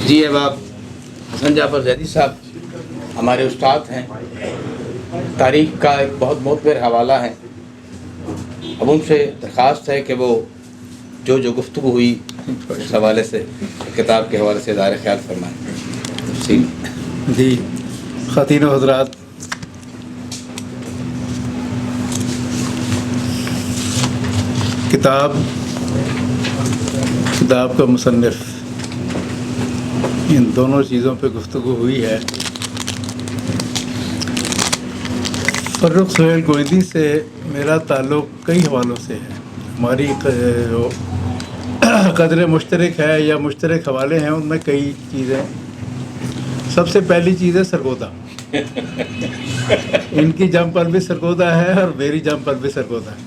جی اب آپ حسن جعفر زیدی صاحب ہمارے استاد ہیں، تاریخ کا ایک بہت معتبر حوالہ ہے. اب ان سے درخواست ہے کہ وہ جو گفتگو ہوئی اس حوالے سے کتاب کے حوالے سے اظہار خیال فرمائیں. جی خواتین و حضرات، کتاب کا مصنف، ان دونوں چیزوں پہ گفتگو ہوئی ہے. فرخ سہیل گوئندی سے میرا تعلق کئی حوالوں سے ہے. ہماری جو قدر مشترک ہے یا مشترک حوالے ہیں ان میں کئی چیزیں. سب سے پہلی چیز ہے سرگودا. ان کی جم پر بھی سرگودا ہے اور میری جم پر بھی سرگودا ہے.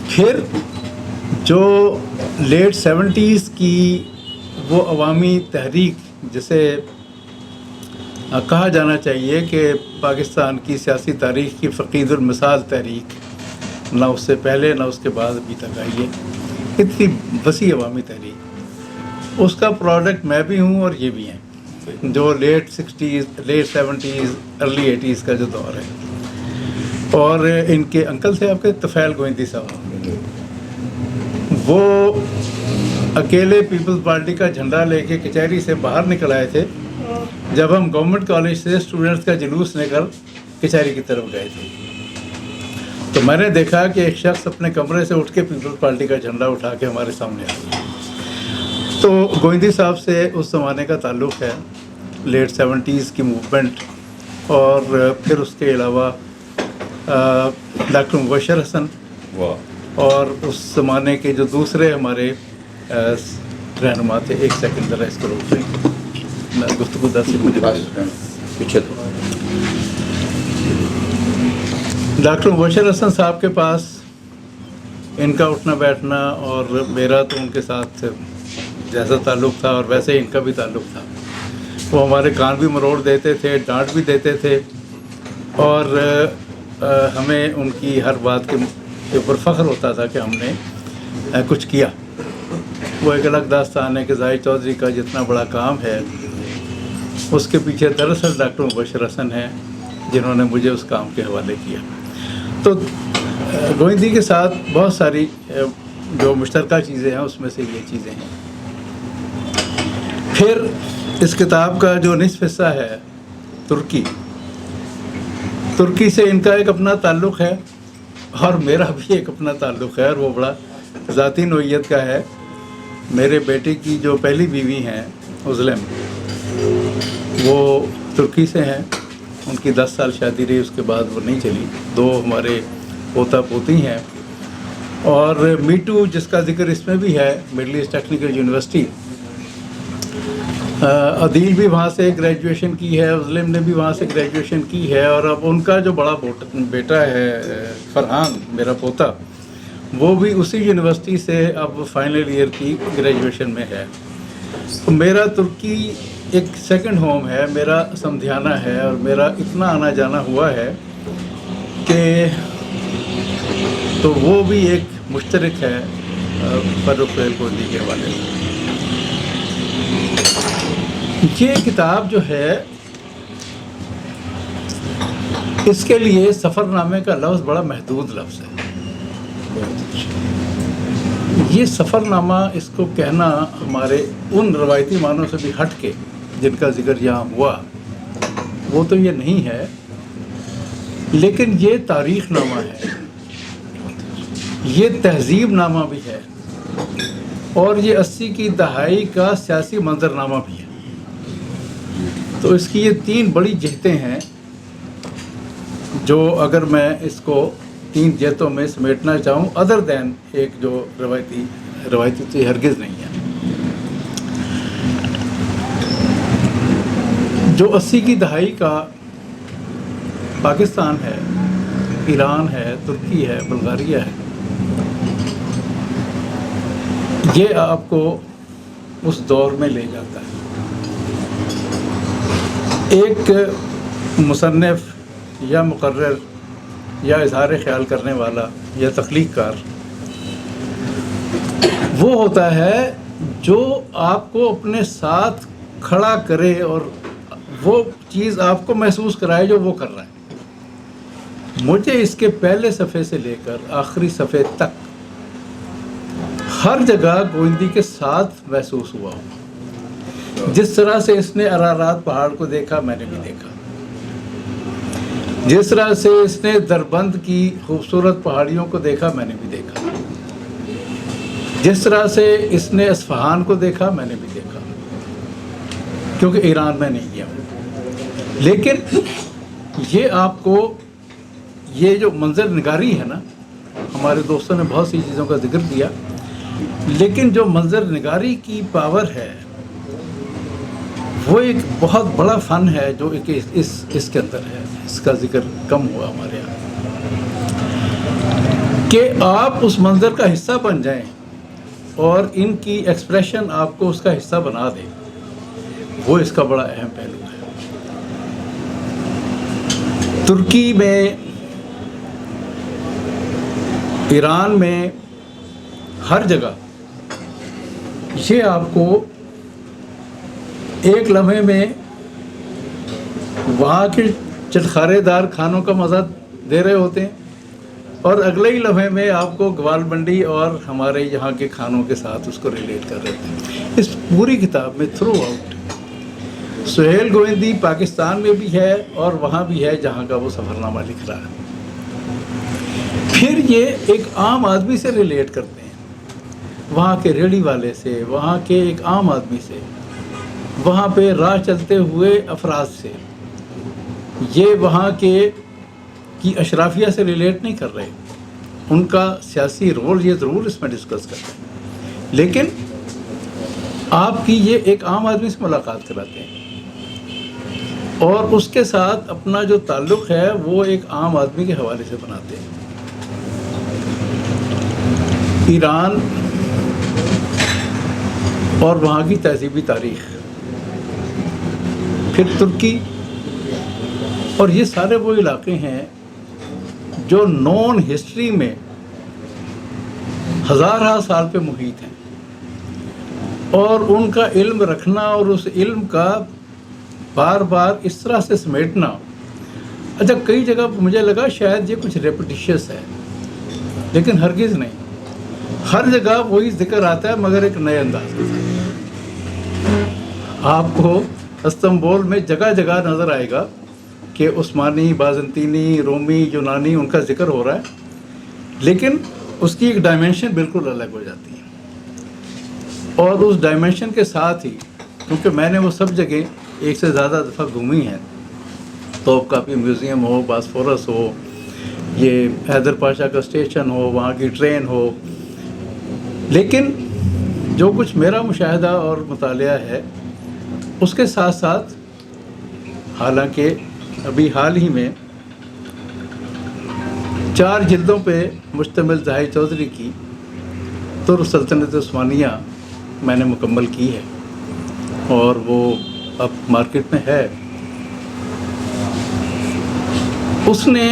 پھر جو لیٹ 70s کی وہ عوامی تحریک جسے کہا جانا چاہیے کہ پاکستان کی سیاسی تاریخ کی فقید المثال تحریک، نہ اس سے پہلے نہ اس کے بعد ابھی تک آئی ہے، اتنی وسیع عوامی تحریک، اس کا پروڈکٹ میں بھی ہوں اور یہ بھی ہیں، جو late 60s late 70s early 80s کا جو دور ہے. اور ان کے انکل تھے آپ کے طفیل گوئندی صاحب، وہ اکیلے پیپلز پارٹی کا جھنڈا لے کے کچہری سے باہر نکل آئے تھے جب ہم گورنمنٹ کالج سے اسٹوڈنٹس کا جلوس لے کر کچہری کی طرف گئے تھے. تو میں نے دیکھا کہ ایک شخص اپنے کمرے سے اٹھ کے پیپلز پارٹی کا جھنڈا اٹھا کے ہمارے سامنے آ گیا. تو گوئندی صاحب سے اس زمانے کا تعلق ہے، لیٹ 70s کی موومنٹ. اور پھر اس کے علاوہ ڈاکٹر مبشر حسن اور اس زمانے کے جو دوسرے ہمارے رہنما تھے. ایک سیکنڈ ذرا اس کو روک دیں، گفتگو 10 سے مجھے پیچھے. ڈاکٹر مبشر حسن صاحب کے پاس ان کا اٹھنا بیٹھنا اور میرا تو ان کے ساتھ جیسا تعلق تھا اور ویسے ہی ان کا بھی تعلق تھا. وہ ہمارے کان بھی مروڑ دیتے تھے، ڈانٹ بھی دیتے تھے، اور ہمیں ان کی ہر بات کے اوپر فخر ہوتا تھا کہ ہم نے کچھ کیا. وہ ایک الگ داستان ہے کہ زاہد چودھری کا جتنا بڑا کام ہے اس کے پیچھے دراصل ڈاکٹر مبشر حسن ہیں جنہوں نے مجھے اس کام کے حوالے کیا. تو گوئندی کے ساتھ بہت ساری جو مشترکہ چیزیں ہیں اس میں سے یہ چیزیں ہیں. پھر اس کتاب کا جو نصف حصہ ہے ترکی سے ان کا ایک اپنا تعلق ہے اور میرا بھی ایک اپنا تعلق ہے، اور وہ بڑا ذاتی نوعیت کا ہے. میرے بیٹے کی جو پہلی بیوی ہیں ازلم، وہ ترکی سے ہیں. ان کی 10 سال شادی رہی، اس کے بعد وہ نہیں چلی. 2 ہمارے پوتا پوتی ہیں. اور میٹو جس کا ذکر اس میں بھی ہے، مڈل ایسٹ ٹیکنیکل یونیورسٹی، عدیل بھی وہاں سے گریجویشن کی ہے، ازلم نے بھی وہاں سے گریجویشن کی ہے. اور اب ان کا جو بڑا بیٹا ہے فرحان، میرا پوتا، وہ بھی اسی یونیورسٹی سے اب فائنل ایئر کی گریجویشن میں ہے. تو میرا ترکی ایک سیکنڈ ہوم ہے، میرا سمدھیانہ ہے، اور میرا اتنا آنا جانا ہوا ہے کہ تو وہ بھی ایک مشترک ہے فرخ سہیل گوئندی کے حوالے سے. یہ کتاب جو ہے اس کے لیے سفر نامے کا لفظ بڑا محدود لفظ ہے. یہ سفر نامہ اس کو کہنا ہمارے ان روایتی معنوں سے بھی ہٹ کے جن کا ذکر یہاں ہوا وہ تو یہ نہیں ہے، لیکن یہ تاریخ نامہ ہے، یہ تہذیب نامہ بھی ہے، اور یہ 80 کی دہائی کا سیاسی منظر نامہ بھی ہے. تو اس کی یہ 3 بڑی جہتیں ہیں جو اگر میں اس کو 3 جہتوں میں سمیٹنا چاہوں، ادر دین ایک جو روایتی تو یہ ہرگز نہیں ہے. جو 80 کی دہائی کا پاکستان ہے، ایران ہے، ترکی ہے، بلغاریہ ہے، یہ آپ کو اس دور میں لے جاتا ہے. ایک مصنف یا مقرر یا اظہار خیال کرنے والا یا تخلیق کار وہ ہوتا ہے جو آپ کو اپنے ساتھ کھڑا کرے اور وہ چیز آپ کو محسوس کرائے جو وہ کر رہا ہے۔ مجھے اس کے پہلے صفحے سے لے کر آخری صفحے تک ہر جگہ گوئندی کے ساتھ محسوس ہوا ہوں۔ جس طرح سے اس نے ارارات پہاڑ کو دیکھا میں نے بھی دیکھا، جس طرح سے اس نے دربند کی خوبصورت پہاڑیوں کو دیکھا میں نے بھی دیکھا، جس طرح سے اس نے اصفہان کو دیکھا میں نے بھی دیکھا، کیونکہ ایران میں نہیں گیا ہوں۔ لیکن یہ آپ کو یہ جو منظر نگاری ہے نا، ہمارے دوستوں نے بہت سی چیزوں کا ذکر کیا، لیکن جو منظر نگاری کی پاور ہے وہ ایک بہت بڑا فن ہے جو اس کے اندر ہے۔ اس کا ذکر کم ہوا ہمارے یہاں، کہ آپ اس منظر کا حصہ بن جائیں اور ان کی ایکسپریشن آپ کو اس کا حصہ بنا دے، وہ اس کا بڑا اہم پہلو ہے۔ ترکی میں، ایران میں، ہر جگہ یہ آپ کو ایک لمحے میں وہاں کے چٹخارے دار کھانوں کا مزہ دے رہے ہوتے ہیں، اور اگلے ہی لمحے میں آپ کو گوال منڈی اور ہمارے یہاں کے کھانوں کے ساتھ اس کو ریلیٹ کر رہے ہیں۔ اس پوری کتاب میں تھرو آؤٹ سہیل گووندی پاکستان میں بھی ہے اور وہاں بھی ہے جہاں کا وہ سفر نامہ لکھ رہا ہے۔ پھر یہ ایک عام آدمی سے ریلیٹ کرتے ہیں، وہاں کے ریڑھی والے سے، وہاں کے ایک عام آدمی سے، وہاں پہ راہ چلتے ہوئے افراد سے۔ یہ وہاں کے کی اشرافیہ سے ریلیٹ نہیں کر رہے، ان کا سیاسی رول یہ ضرور اس میں ڈسکس کرتے ہیں، لیکن آپ کی یہ ایک عام آدمی سے ملاقات کراتے ہیں اور اس کے ساتھ اپنا جو تعلق ہے وہ ایک عام آدمی کے حوالے سے بناتے ہیں۔ ایران اور وہاں کی تہذیبی تاریخ، پھر ترکی، اور یہ سارے وہ علاقے ہیں جو نون ہسٹری میں ہزارہ سال پہ محیط ہیں، اور ان کا علم رکھنا اور اس علم کا بار بار اس طرح سے سمیٹنا۔ اچھا، کئی جگہ مجھے لگا شاید یہ کچھ ریپیٹیشس ہے، لیکن ہرگز نہیں، ہر جگہ وہی ذکر آتا ہے مگر ایک نئے انداز کے ساتھ۔ آپ کو استنبول میں جگہ جگہ نظر آئے گا کہ عثمانی، بازنطینی، رومی، یونانی ان کا ذکر ہو رہا ہے، لیکن اس کی ایک ڈائمینشن بالکل الگ ہو جاتی ہے۔ اور اس ڈائمینشن کے ساتھ ہی، کیونکہ میں نے وہ سب جگہ ایک سے زیادہ دفعہ گھومی ہیں، توپ کاپی میوزیم ہو، باسفورس ہو، یہ حیدر پاشا کا اسٹیشن ہو، وہاں کی ٹرین ہو، لیکن جو کچھ میرا مشاہدہ اور مطالعہ ہے اس کے ساتھ ساتھ، حالانکہ ابھی حال ہی میں 4 جلدوں پہ مشتمل زاہد چودھری کی ترک سلطنت عثمانیہ میں نے مکمل کی ہے، اور وہ اب مارکیٹ میں ہے۔ اس نے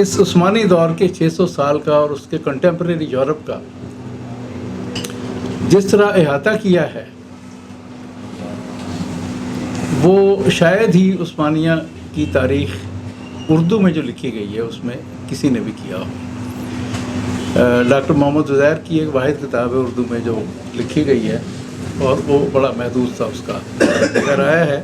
اس عثمانی دور کے 600 سال کا اور اس کے کنٹمپریری یورپ کا جس طرح احاطہ کیا ہے، وہ شاید ہی عثمانیہ کی تاریخ اردو میں جو لکھی گئی ہے اس میں کسی نے بھی کیا ہو۔ ڈاکٹر محمد عزیر کی ایک واحد کتاب ہے اردو میں جو لکھی گئی ہے، اور وہ بڑا محدود تھا اس کا، اگر آیا ہے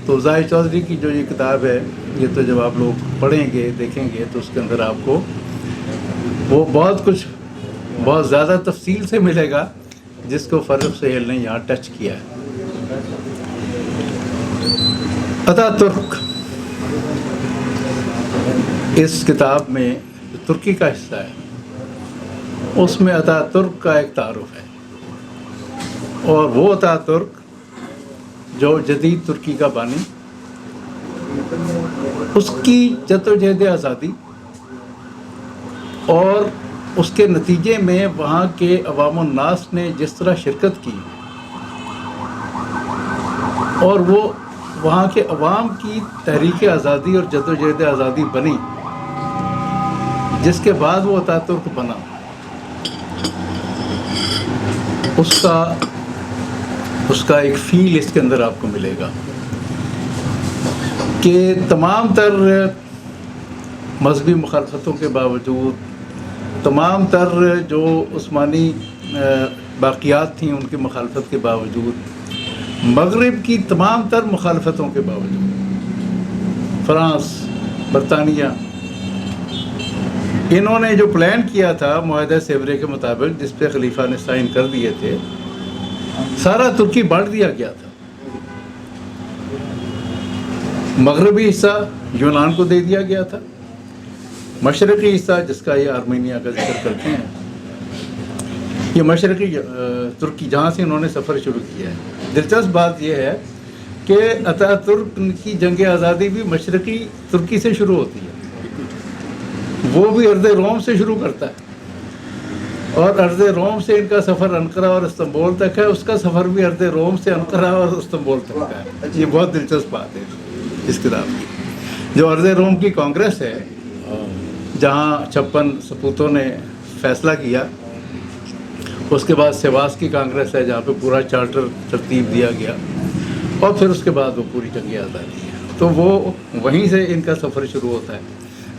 تو زاہد چودھری کی جو یہ کتاب ہے، یہ تو جب آپ لوگ پڑھیں گے دیکھیں گے تو اس کے اندر آپ کو وہ بہت کچھ بہت زیادہ تفصیل سے ملے گا جس کو فرخ سہیل نے یہاں ٹچ کیا ہے۔ اتا ترک اس کتاب میں جو ترکی کا حصہ ہے اس میں اتا ترک کا ایک تعارف ہے، اور وہ اتا ترک جو جدید ترکی کا بانی، اس کی جدوجہد آزادی اور اس کے نتیجے میں وہاں کے عوام الناس نے جس طرح شرکت کی، اور وہ وہاں کے عوام کی تحریک آزادی اور جدوجہد آزادی بنی، جس کے بعد وہ اتا ترک بنا۔ اس کا ایک فیل اس کے اندر آپ کو ملے گا کہ تمام تر مذہبی مخالفتوں کے باوجود، تمام تر جو عثمانی باقیات تھیں ان کی مخالفت کے باوجود، مغرب کی تمام تر مخالفتوں کے باوجود، فرانس، برطانیہ، انہوں نے جو پلان کیا تھا معاہدہ سیورے کے مطابق، جس پہ خلیفہ نے سائن کر دیے تھے، سارا ترکی بانٹ دیا گیا تھا۔ مغربی حصہ یونان کو دے دیا گیا تھا، مشرقی حصہ جس کا یہ آرمینیا کا ذکر کرتے ہیں، یہ مشرقی ترکی جہاں سے انہوں نے سفر شروع کیا ہے۔ دلچسپ بات یہ ہے کہ اتا ترک کی جنگ آزادی بھی مشرقی ترکی سے شروع ہوتی ہے، وہ بھی ارض روم سے شروع کرتا ہے، اور ارض روم سے ان کا سفر انقرہ اور استنبول تک ہے، اس کا سفر بھی ارض روم سے انقرہ اور استنبول تک کا ہے۔ یہ بہت دلچسپ بات ہے اس کتاب کی۔ جو ارض روم کی کانگریس ہے، جہاں 56 سپوتوں نے فیصلہ کیا، اس کے بعد سیواس کی کانگریس ہے جہاں پہ پورا چارٹر ترتیب دیا گیا، اور پھر اس کے بعد وہ پوری جنگ آزادی ہے۔ تو وہ وہیں سے ان کا سفر شروع ہوتا ہے،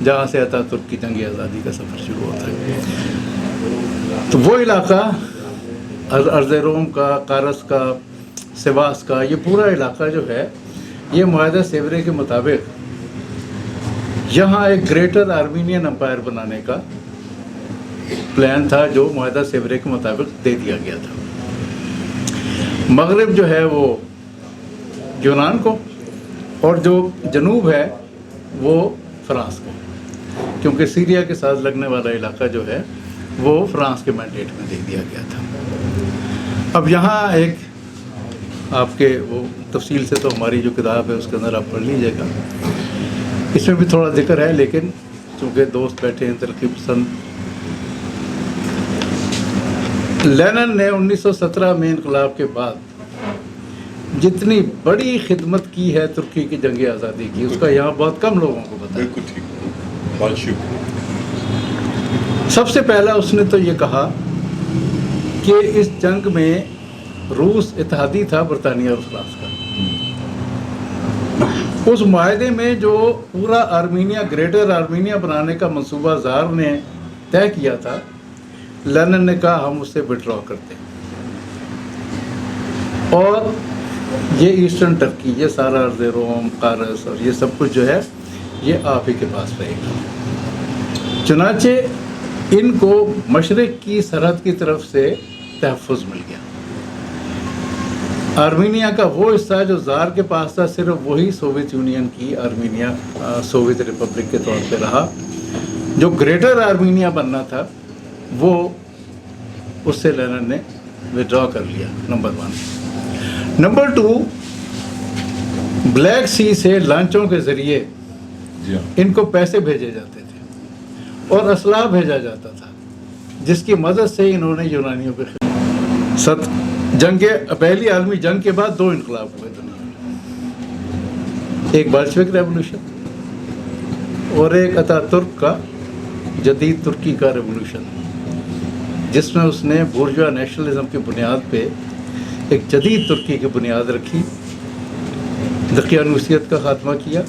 جہاں سے اتا ترک کی جنگ آزادی کا سفر شروع ہوتا ہے۔ تو وہ علاقہ ارض روم کا، قارس کا، سیواس کا، یہ پورا علاقہ جو ہے، یہ معاہدہ سیورے کے مطابق یہاں ایک گریٹر آرمینین امپائر بنانے کا پلان تھا، جو معاہدہ سیورے کے مطابق دے دیا گیا تھا۔ مغرب جو ہے وہ یونان کو، اور جو جنوب ہے وہ فرانس کو، کیونکہ سیریا کے ساتھ لگنے والا علاقہ جو ہے وہ فرانس کے مینڈیٹ میں دے دیا گیا تھا۔ اب یہاں ایک آپ کے وہ تفصیل سے تو ہماری جو کتاب ہے اس کے اندر آپ پڑھ لیجیے گا، اس میں بھی تھوڑا ذکر ہے، لیکن چونکہ دوست بیٹھے ہیں ترقی پسند، لینن نے 1917 میں انقلاب کے بعد جتنی بڑی خدمت کی ہے ترکی کی جنگ آزادی کی، اس کا یہاں بہت کم لوگوں کو پتہ ہے۔ بالکل ٹھیک، بہت شکریہ۔ سب سے پہلا اس نے تو یہ کہا کہ اس جنگ میں روس اتحادی تھا برطانیہ اور فرانس کا۔ اس معاہدے میں جو پورا آرمینیا، گریٹر آرمینیا بنانے کا منصوبہ زار نے طے کیا تھا، لینن نے کہا ہم اس سے وڈرا کرتے ہیں، اور یہ ایسٹرن ٹرکی، یہ سارا ارض روم، قارس اور یہ سب کچھ جو ہے یہ آپ ہی کے پاس رہے گا۔ چنانچہ ان کو مشرق کی سرحد کی طرف سے تحفظ مل گیا۔ آرمینیا کا وہ حصہ جو زار کے پاس تھا، صرف وہی سوویت یونین کی آرمینیا سوویت ریپبلک کے طور پہ رہا۔ جو گریٹر آرمینیا بننا تھا وہ اس سے لینن نے وڈرا کر لیا، نمبر 1۔ نمبر 2، بلیک سی سے لانچوں کے ذریعے ان کو پیسے بھیجے جاتے تھے اور اسلحہ بھیجا جاتا تھا، جس کی مدد سے انہوں نے یونانیوں پہ پہلی عالمی جنگ کے بعد 2 انقلاب ہوئے دنیا میں، ایک بلشوک ریولوشن اور ایک اتا ترک کا جدید ترکی کا ریولوشن، جس میں اس نے بورژوا نیشنلزم کی بنیاد پہ ایک جدید ترکی کی بنیاد رکھی، دقیانوسیت کا خاتمہ کیا،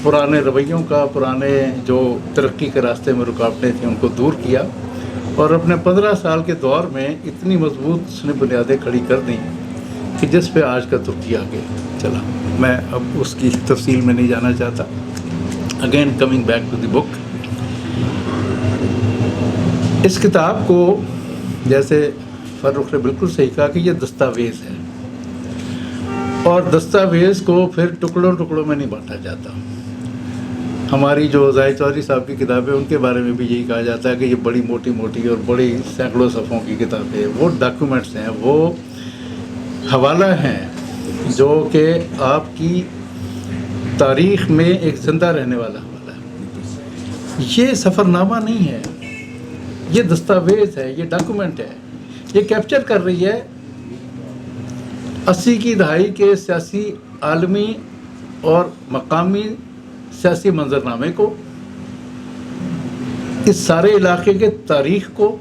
پرانے رویوں کا، پرانے جو ترقی کے راستے میں رکاوٹیں تھیں ان کو دور کیا، اور اپنے 15 سال کے دور میں اتنی مضبوط اس نے بنیادیں کھڑی کر دیں کہ جس پہ آج کا ترکی آگے چلا۔ میں اب اس کی تفصیل میں نہیں جانا چاہتا۔ Again coming back to the book, اس کتاب کو جیسے فرخ نے بالکل صحیح کہا کہ یہ دستاویز ہے، اور دستاویز کو پھر ٹکڑوں ٹکڑوں میں نہیں بانٹا جاتا۔ ہماری جو زاہد چودھری صاحب کی کتابیں، ان کے بارے میں بھی یہی کہا جاتا ہے کہ یہ بڑی موٹی موٹی اور بڑی سینکڑوں صفحوں کی کتابیں، وہ ڈاکیومنٹس ہیں، وہ حوالہ ہیں جو کہ آپ کی تاریخ میں ایک زندہ رہنے والا حوالہ ہے۔ یہ سفر نامہ نہیں ہے، یہ دستاویز ہے، یہ ڈاکیومنٹ ہے، یہ کیپچر کر رہی ہے 80 کی دہائی کے سیاسی، عالمی اور مقامی سیاسی منظرنامے کو، اس سارے علاقے کے تاریخ کو،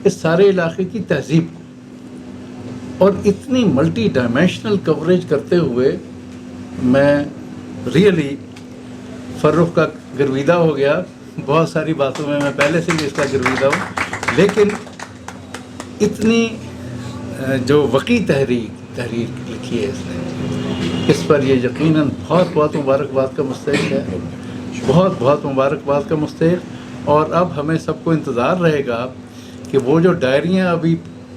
اس سارے علاقے کی تہذیب کو، اور اتنی ملٹی ڈائمینشنل کوریج کرتے ہوئے میں ریئلی فرخ کا گرویدہ ہو گیا. بہت ساری باتوں میں پہلے سے بھی اس کا گرویدہ ہوں، لیکن اتنی جو وقی تحریر لکھی ہے اس نے، اس پر یہ یقیناً بہت بہت مبارکباد کا مستحق ہے، بہت بہت مبارکباد کا مستحق. اور اب ہمیں سب کو انتظار رہے گا کہ وہ جو ڈائریاں ابھی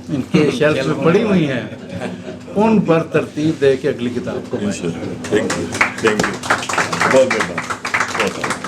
ان کے شیلف میں پڑی ہوئی ہیں ان پر ترتیب دے کے اگلی کتاب کو تھینک یو بہت بہت